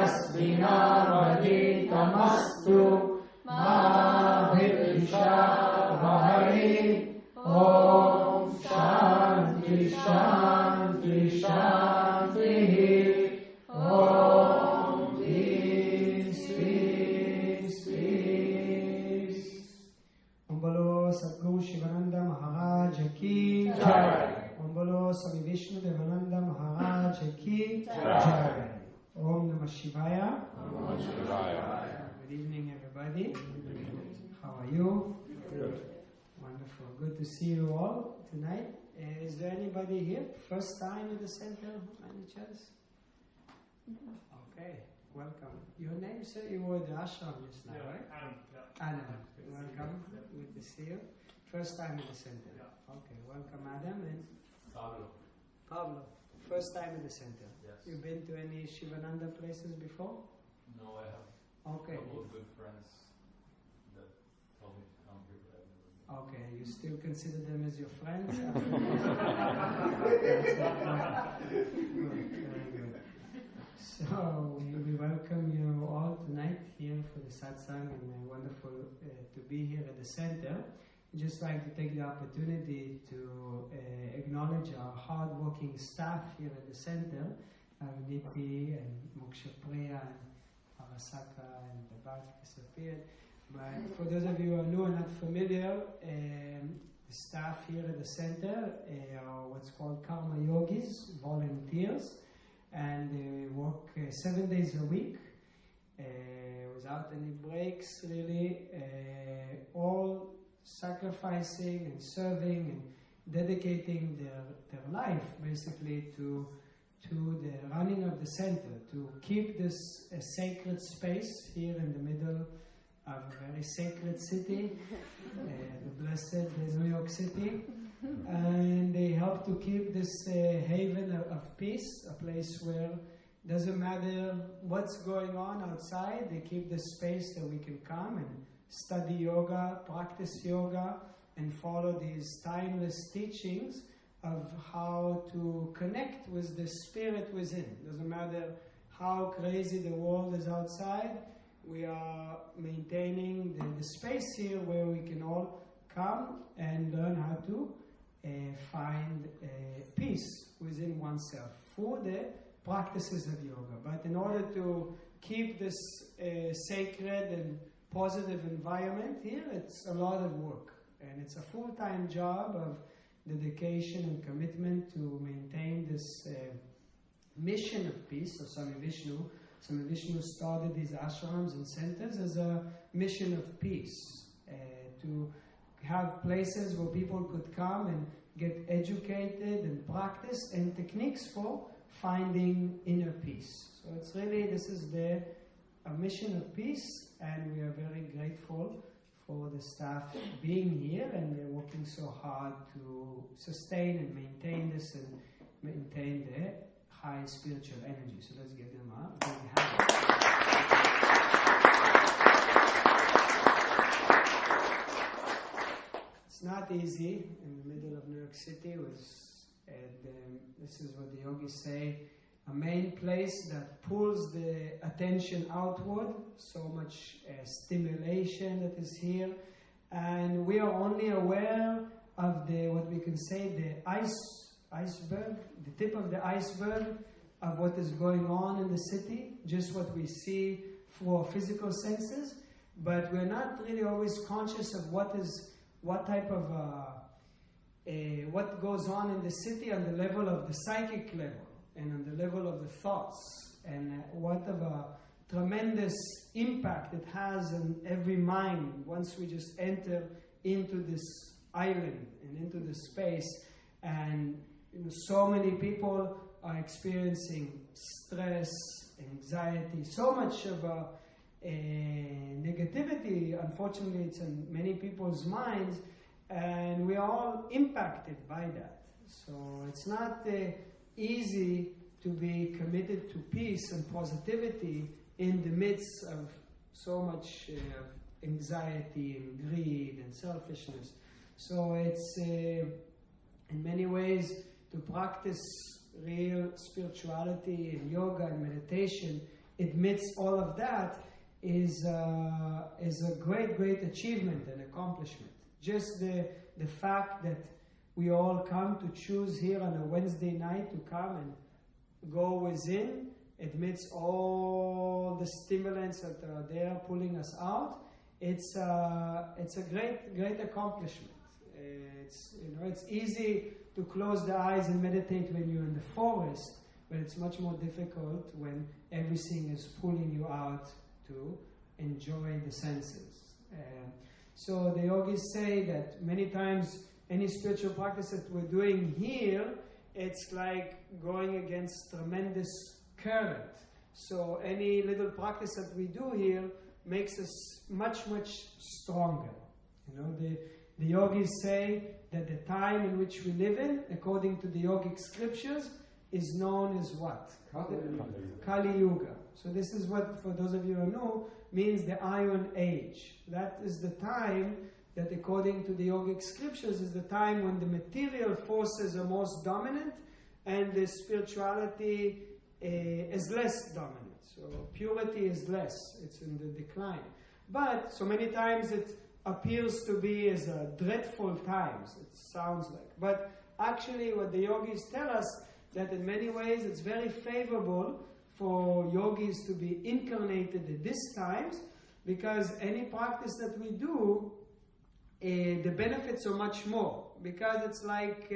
Tasvinavaditamastu Mahavishavahi. Om Shanti Shanti Shanti. Om Peace Peace Peace. Om Bolo Sadguru Sivananda Maharaj Ki Jai. Om Bolo Swami Vishnu Devananda Maharaj Ki Jai. Om Namah Shivaya. Good evening, everybody. How are you? Good. Wonderful. Good to see you all tonight. Is there anybody here? First time in the center, any chance? Okay. Welcome. Your name, sir? You were the ashram just now, right? Adam. Welcome. Good to see you. First time in the center. Okay. Welcome, Adam. And Pablo. First time in the center. Yes. You been to any Sivananda places before? No, I have. Okay. A couple of good friends that told me to come here, but I've never been. Okay, you still consider them as your friends? Good, very good. So, we welcome you all tonight here for the satsang, and wonderful to be here at the center. Just like to take the opportunity to acknowledge our hard-working staff here at the center, Niti and Moksha Priya and Arasaka and the Bart disappeared. But for those of you who are new and not familiar, the staff here at the center are what's called Karma Yogis, volunteers, and they work 7 days a week without any breaks, really, all sacrificing and serving and dedicating their life basically to the running of the center, to keep this a sacred space here in the middle of a very sacred city, the blessed New York City, and they help to keep this haven of peace, a place where doesn't matter what's going on outside, they keep the space that we can come and study yoga, practice yoga, and follow these timeless teachings of how to connect with the spirit within. Doesn't matter how crazy the world is outside, we are maintaining the space here where we can all come and learn how to find peace within oneself through the practices of yoga. But in order to keep this sacred and positive environment here, it's a lot of work, and it's a full-time job of dedication and commitment to maintain this mission of peace of Swami Vishnu. Swami Vishnu started these ashrams and centers as a mission of peace, to have places where people could come and get educated and practice and techniques for finding inner peace. So it's really, this is a mission of peace, and we are very grateful for the staff being here, and they're working so hard to sustain and maintain this and maintain the high spiritual energy. So let's give them a big hand. It's not easy in the middle of New York City this is what the yogis say, a main place that pulls the attention outward, so much stimulation that is here, and we are only aware of what we can say the iceberg, the tip of the iceberg of what is going on in the city, just what we see through our physical senses, but we're not really always conscious of what goes on in the city on the level of the psychic level and on the level of the thoughts, and what of a tremendous impact it has on every mind once we just enter into this island and into this space. And so many people are experiencing stress, anxiety, so much of negativity. Unfortunately, it's in many people's minds, and we are all impacted by that. So it's not easy to be committed to peace and positivity in the midst of so much anxiety and greed and selfishness. So it's in many ways to practice real spirituality and yoga and meditation amidst all of that is a great achievement and accomplishment. Just the fact that we all come to choose here on a Wednesday night to come and go within amidst all the stimulants that are there pulling us out. It's a great accomplishment. It's easy to close the eyes and meditate when you're in the forest, but it's much more difficult when everything is pulling you out to enjoy the senses. So the yogis say that many times any spiritual practice that we're doing here, it's like going against tremendous current. So any little practice that we do here makes us much stronger. The yogis say that the time in which we live in, according to the yogic scriptures, is known as what? Kali Yuga. So this is what, for those of you who know, means the Iron Age. That is the time that, according to the yogic scriptures, is the time when the material forces are most dominant and the spirituality is less dominant. So purity is less. It's in the decline. But so many times it appears to be as a dreadful times, it sounds like. But actually what the yogis tell us, that in many ways it's very favorable for yogis to be incarnated at these times, because any practice that we do, the benefits are much more. Because it's like,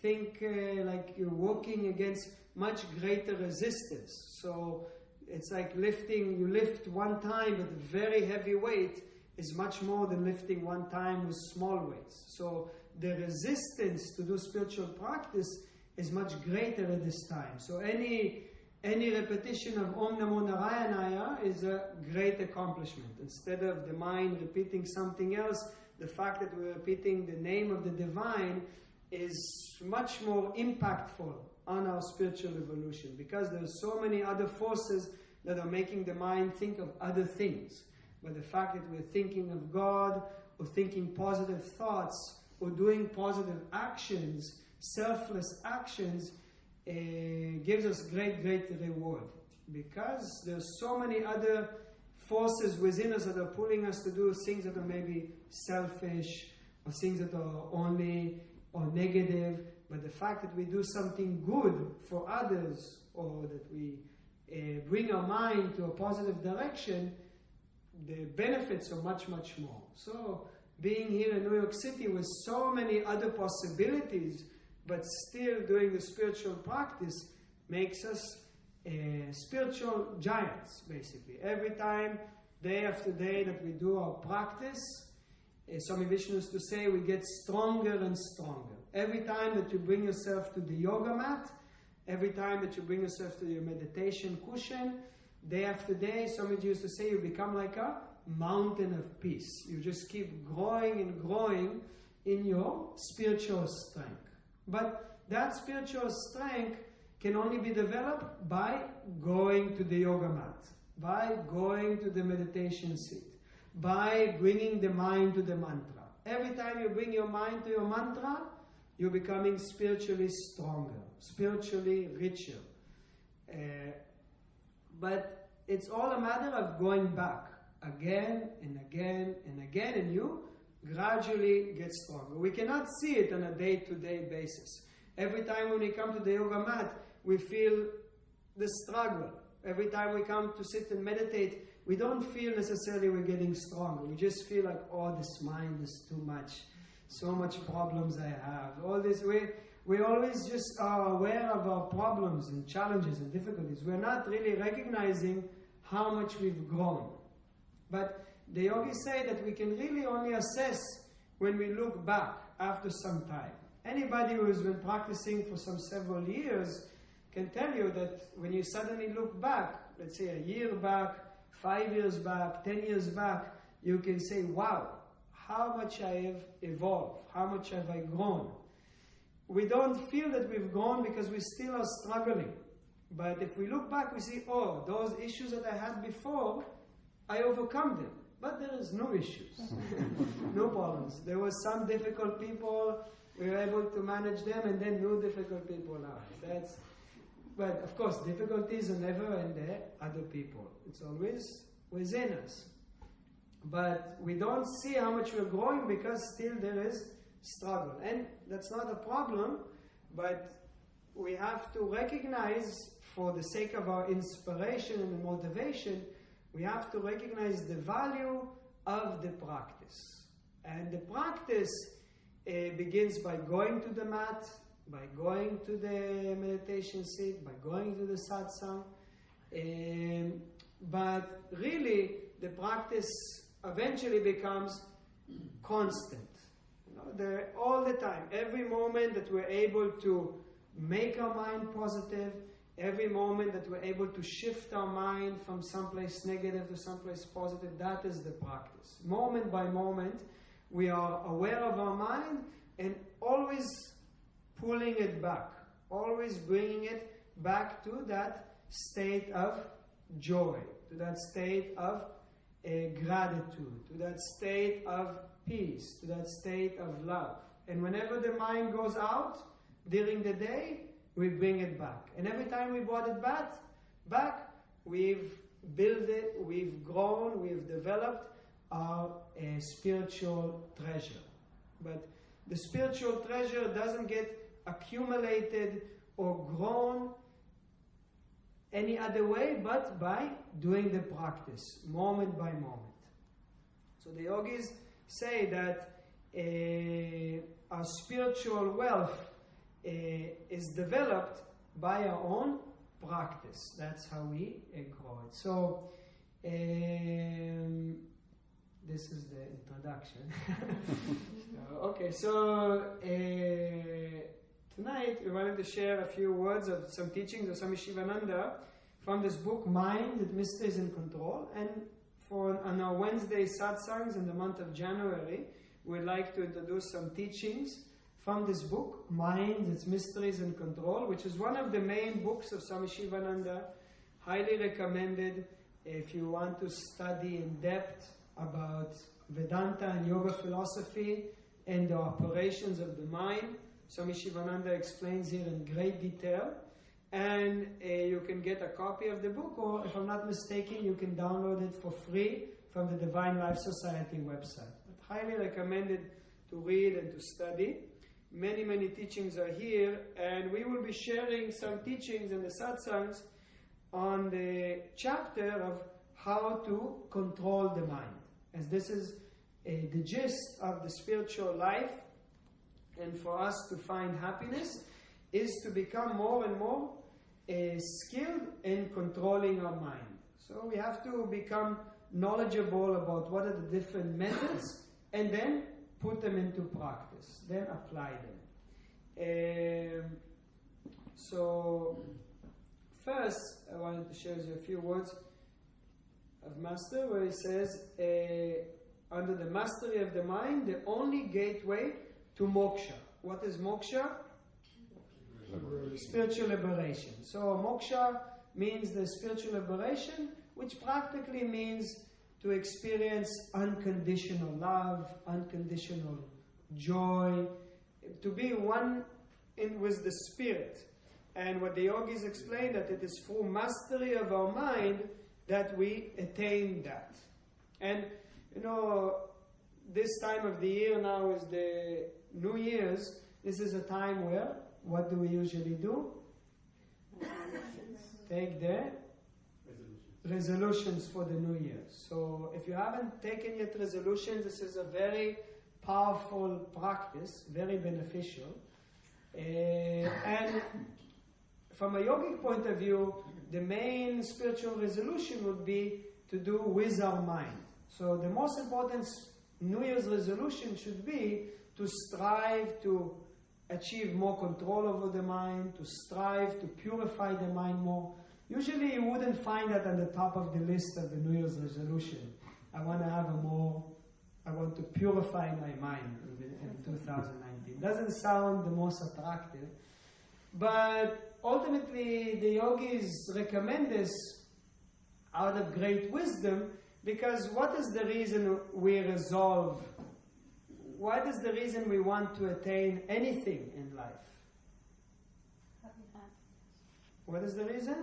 like you're working against much greater resistance. So it's like you lift one time with a very heavy weight is much more than lifting one time with small weights. So the resistance to do spiritual practice is much greater at this time. So any repetition of Om Namo Narayanaya is a great accomplishment. Instead of the mind repeating something else, the fact that we're repeating the name of the divine is much more impactful on our spiritual evolution, because there's so many other forces that are making the mind think of other things. But the fact that we're thinking of God, or thinking positive thoughts, or doing positive actions, selfless actions, gives us great reward. Because there's so many other forces within us that are pulling us to do things that are maybe selfish, or things that are only or negative. But the fact that we do something good for others, or that we bring our mind to a positive direction, the benefits are much more. So being here in New York City with so many other possibilities, but still doing the spiritual practice, makes us spiritual giants, basically. Every time, day after day, that we do our practice, Swami Vishnu used to say, we get stronger and stronger. Every time that you bring yourself to the yoga mat, every time that you bring yourself to your meditation cushion, day after day, Swamiji used to say, you become like a mountain of peace. You just keep growing and growing in your spiritual strength. But that spiritual strength can only be developed by going to the yoga mat, by going to the meditation seat, by bringing the mind to the mantra. Every time you bring your mind to your mantra, you're becoming spiritually stronger, spiritually richer. But it's all a matter of going back again and again and again, and you gradually get stronger. We cannot see it on a day-to-day basis. Every time when we come to the yoga mat, we feel the struggle. Every time we come to sit and meditate, we don't feel necessarily we're getting stronger. We just feel like, oh, this mind is too much. So much problems I have. All this way. We always just are aware of our problems and challenges and difficulties. We're not really recognizing how much we've grown. But the yogis say that we can really only assess when we look back after some time. Anybody who has been practicing for several years can tell you that when you suddenly look back, let's say a year back, 5 years back, 10 years back, you can say, wow, how much I have evolved, how much have I grown. We don't feel that we've grown because we still are struggling. But if we look back, we see, oh, those issues that I had before, I overcome them. But there is no issues, no problems. There were some difficult people, we were able to manage them, and then no difficult people now. But of course, difficulties are never in the other people. It's always within us. But we don't see how much we're growing because still there is struggle. And that's not a problem, but we have to recognize, for the sake of our inspiration and motivation, we have to recognize the value of the practice. And the practice begins by going to the mat, by going to the meditation seat, by going to the satsang. But really, the practice eventually becomes constant. All the time, every moment that we're able to make our mind positive, every moment that we're able to shift our mind from someplace negative to someplace positive, that is the practice. Moment by moment, we are aware of our mind and always pulling it back, always bringing it back to that state of joy, to that state of gratitude, to that state of peace, to that state of love. And whenever the mind goes out during the day, we bring it back. And every time we brought it back, we've built it, we've grown, we've developed our spiritual treasure. But the spiritual treasure doesn't get accumulated or grown any other way but by doing the practice, moment by moment. So the yogis say that our spiritual wealth is developed by our own practice. That's how we grow it. So this is the introduction. Okay, so tonight we wanted to share a few words of some teachings of Swami Sivananda from this book, Mind, Its Mysteries and Control. And on our Wednesday satsangs in the month of January, we'd like to introduce some teachings from this book, Mind, Its Mysteries and Control, which is one of the main books of Swami Sivananda. Highly recommended if you want to study in depth about Vedanta and yoga philosophy and the operations of the mind. Swami Sivananda explains here in great detail. And you can get a copy of the book, or if I'm not mistaken, you can download it for free from the Divine Life Society website. But highly recommended to read and to study. Many, many teachings are here, and we will be sharing some teachings in the satsangs on the chapter of how to control the mind, as this is the gist of the spiritual life. And for us to find happiness is to become more and more skilled in controlling our mind. So we have to become knowledgeable about what are the different methods and then put them into practice, then apply them. So first I wanted to share with you a few words of Master, where he says, under the mastery of the mind, the only gateway to moksha. What is moksha? Spiritual liberation. So moksha means the spiritual liberation, which practically means to experience unconditional love, unconditional joy, to be one with the spirit. And what the yogis explain, that it is through mastery of our mind that we attain that. And this time of the year now is the New Year's. This is a time where, what do we usually do? Take the resolutions for the New Year. So if you haven't taken yet resolutions, this is a very powerful practice, very beneficial. And from a yogic point of view, the main spiritual resolution would be to do with our mind. So the most important New Year's resolution should be to strive to achieve more control over the mind, to strive to purify the mind more. Usually you wouldn't find that on the top of the list of the New Year's resolution. I want to purify my mind in 2019. Doesn't sound the most attractive, but ultimately the yogis recommend this out of great wisdom, because what is the reason we resolve? What is the reason we want to attain anything in life? What is the reason?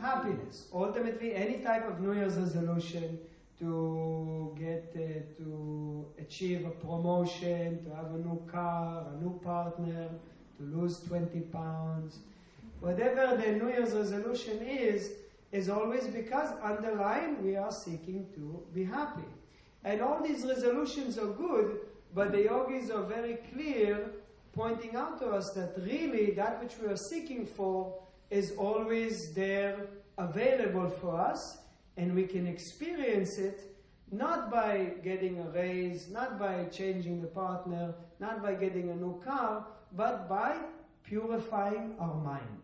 Happiness. Ultimately, any type of New Year's resolution to get to achieve a promotion, to have a new car, a new partner, to lose 20 pounds, whatever the New Year's resolution is always because underlying we are seeking to be happy. And all these resolutions are good, but the yogis are very clear, pointing out to us that really that which we are seeking for is always there, available for us, and we can experience it not by getting a raise, not by changing the partner, not by getting a new car, but by purifying our mind.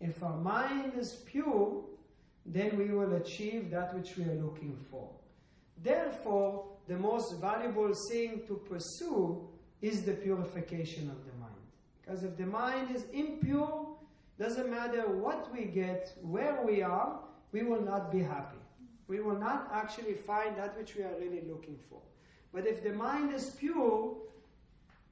If our mind is pure, then we will achieve that which we are looking for. Therefore, the most valuable thing to pursue is the purification of the mind. Because if the mind is impure, doesn't matter what we get, where we are, we will not be happy. We will not actually find that which we are really looking for. But if the mind is pure,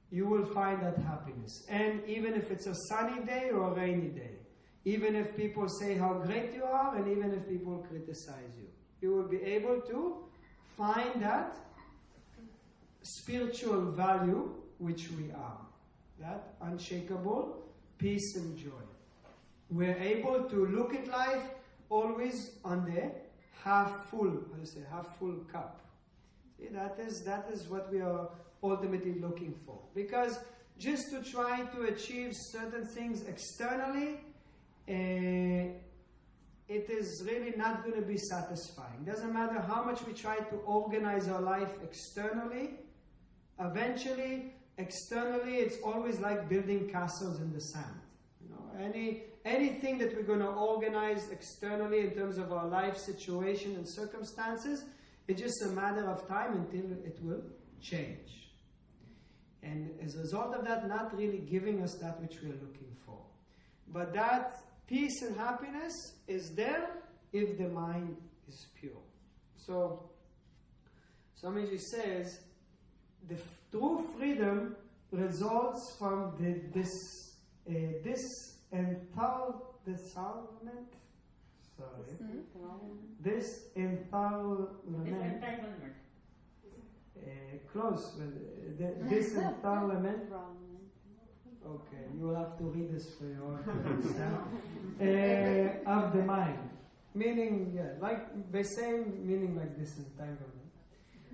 you will find that happiness. And even if it's a sunny day or a rainy day, even if people say how great you are, and even if people criticize you, you will be able to find that spiritual value which we are. That unshakable peace and joy. We're able to look at life always on the half full cup. See, that is what we are ultimately looking for. Because just to try to achieve certain things externally, it is really not going to be satisfying. Doesn't matter how much we try to organize our life externally, eventually, externally, it's always like building castles in the sand. You know, anything that we're going to organize externally in terms of our life situation and circumstances, it's just a matter of time until it will change. And as a result of that, not really giving us that which we are looking for. But that peace and happiness is there if the mind is pure. So, Swamiji says, the true freedom results from this entitlement. Close. This entitlement. Okay, you will have to read this for your own of the mind. Meaning, like the same meaning like this entanglement.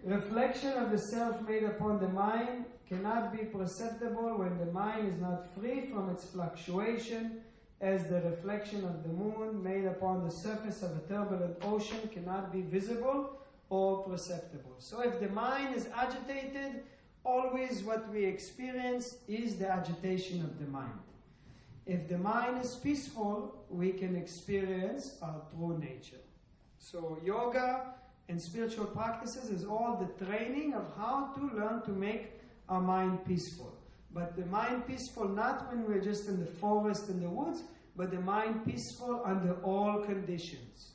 Reflection of the self made upon the mind cannot be perceptible when the mind is not free from its fluctuation, as the reflection of the moon made upon the surface of a turbulent ocean cannot be visible or perceptible. So if the mind is agitated, always what we experience is the agitation of the mind. If the mind is peaceful, we can experience our true nature. So yoga and spiritual practices is all the training of how to learn to make our mind peaceful. But the mind peaceful not when we're just in the forest, in the woods, but the mind peaceful under all conditions.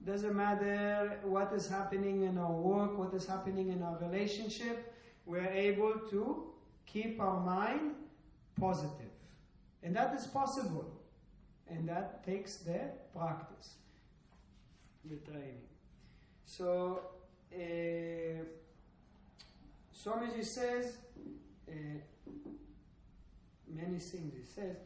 Doesn't matter what is happening in our work, what is happening in our relationship, we're able to keep our mind positive. And that is possible. And that takes the practice, the training. So, Swamiji says, many things he says.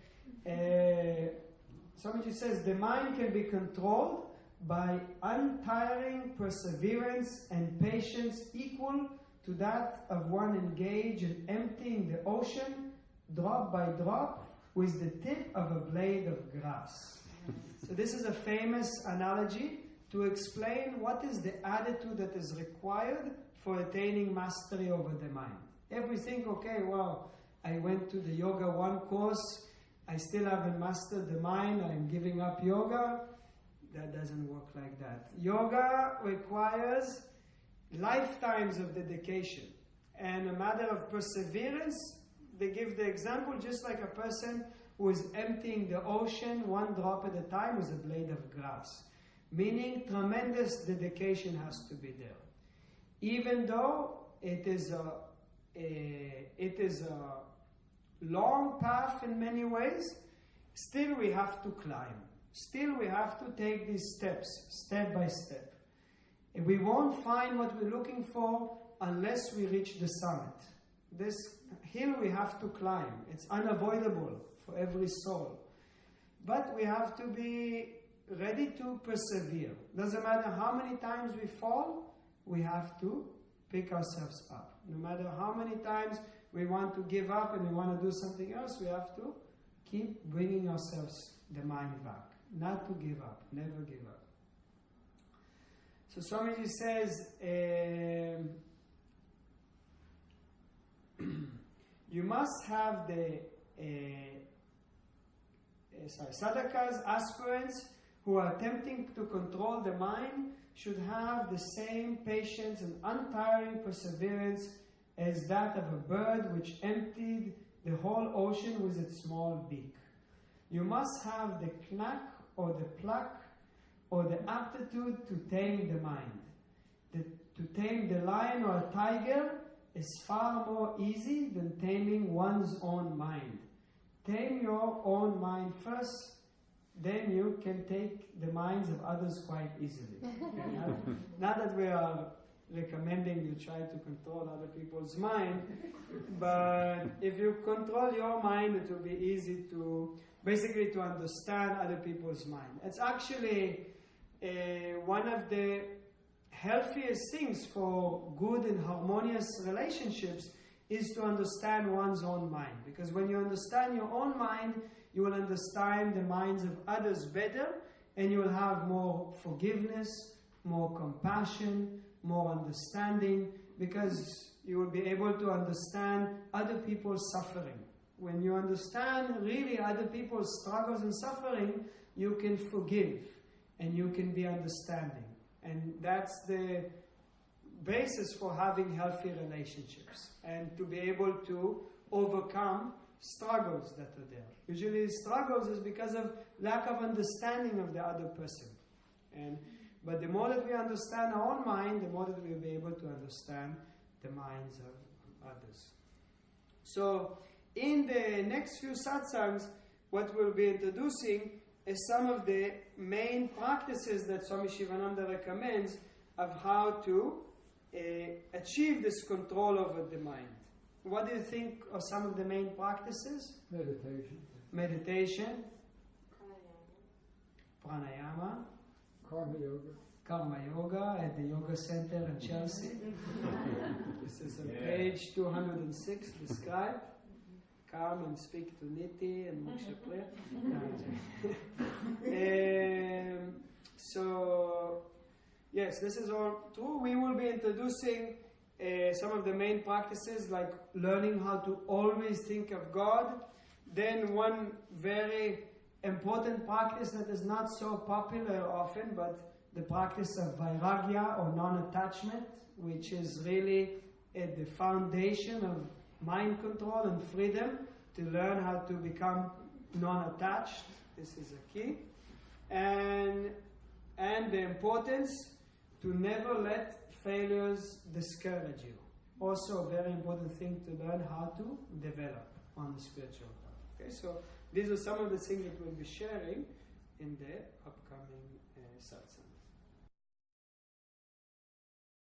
Swamiji says, the mind can be controlled by untiring perseverance and patience equal to that of one engaged in emptying the ocean, drop by drop, with the tip of a blade of grass. So this is a famous analogy to explain what is the attitude that is required for attaining mastery over the mind. If we think, okay, well, I went to the Yoga 1 course, I still haven't mastered the mind, I'm giving up yoga, that doesn't work like that. Yoga requires lifetimes of dedication and a matter of perseverance. They give the example just like a person who is emptying the ocean one drop at a time with a blade of grass. Meaning tremendous dedication has to be there. Even though it is a long path in many ways, still we have to climb. Still we have to take these steps, step by step. And we won't find what we're looking for unless we reach the summit. This hill we have to climb. It's unavoidable for every soul. But we have to be ready to persevere. Doesn't matter how many times we fall, we have to pick ourselves up. No matter how many times we want to give up and we want to do something else, we have to keep bringing ourselves the mind back. Not to give up, never give up. So Swamiji says, you must have the sadhakas, aspirants who are attempting to control the mind should have the same patience and untiring perseverance as that of a bird which emptied the whole ocean with its small beak. You must have the knack or the pluck or the aptitude to tame the mind. To tame the lion or a tiger is far more easy than taming one's own mind. Tame your own mind first, then you can take the minds of others quite easily. Okay? Not that we are recommending you try to control other people's mind, but if you control your mind, it will be easy to basically to understand other people's mind. It's actually one of the healthiest things for good and harmonious relationships is to understand one's own mind. Because when you understand your own mind, you will understand the minds of others better, and you will have more forgiveness, more compassion, more understanding, because you will be able to understand other people's suffering. When you understand really other people's struggles and suffering, you can forgive and you can be understanding. And that's the basis for having healthy relationships and to be able to overcome struggles that are there. Usually struggles is because of lack of understanding of the other person. But the more that we understand our own mind, the more that we'll be able to understand the minds of others. So in the next few satsangs, what we'll be introducing is some of the main practices that Swami Sivananda recommends of how to achieve this control over the mind. What do you think are some of the main practices? Meditation. Pranayama. Karma Yoga at the Yoga Center in Chelsea. This is on page 206 described. Come and speak to Niti and Moksha Priya. So, yes, this is all true. We will be introducing some of the main practices, like learning how to always think of God. Then one very important practice that is not so popular often, but the practice of vairagya or non-attachment, which is really at the foundation of mind control and freedom, to learn how to become non-attached. This is a key. And the importance to never let failures discourage you. Also a very important thing to learn how to develop on the spiritual path. Okay, so these are some of the things that we'll be sharing in the upcoming